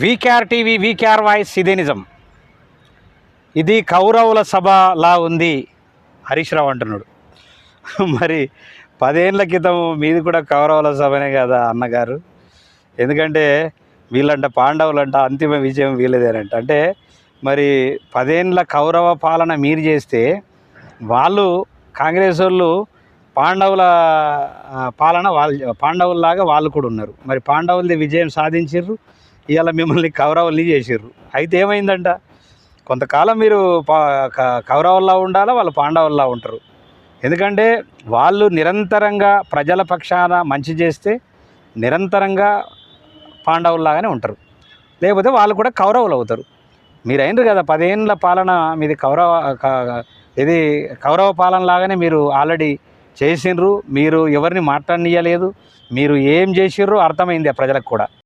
VKR TV VKR voice ఇదే నిజం. ఇది కౌరవుల సభలా ఉంది హరీష్ రావు అంటున్నాడు. మరి 10 ఏళ్ల క్రితం మీది కూడా కౌరవుల సభనే కదా అన్నగారు. ఎందుకంటే వీళ్ళంట పాండవులంట అంతిమ విజయం వీళ్ళదేనంట. అంటే మరి 10 ఏళ్ల కౌరవ పాలన మీరు చేస్తే వాళ్ళు కాంగ్రెస్ వాళ్ళు పాండవుల పాలన పాండవుల్లాగా వాళ్ళు కూడా ఉన్నారు. మరి పాండవులది విజయం సాధించారు, ఇవాళ మిమ్మల్ని కౌరవుల్ని చేసిర్రు. అయితే ఏమైందంట, కొంతకాలం మీరు కౌరవుల్లా ఉండాలా, వాళ్ళు పాండవుల్లా ఉంటారు. ఎందుకంటే వాళ్ళు నిరంతరంగా ప్రజల పక్షాన మంచి చేస్తే నిరంతరంగా పాండవుల్లాగానే ఉంటారు, లేకపోతే వాళ్ళు కూడా కౌరవులు అవుతారు. మీరు అయినరు కదా 10 ఏళ్ళ పాలన మీది ఇది కౌరవ పాలన లాగానే మీరు ఆల్రెడీ చేసిండ్రు. మీరు ఎవరిని మాట్లాడనీయలేదు, మీరు ఏం చేసిర్రు అర్థమైంది ఆ ప్రజలకు కూడా.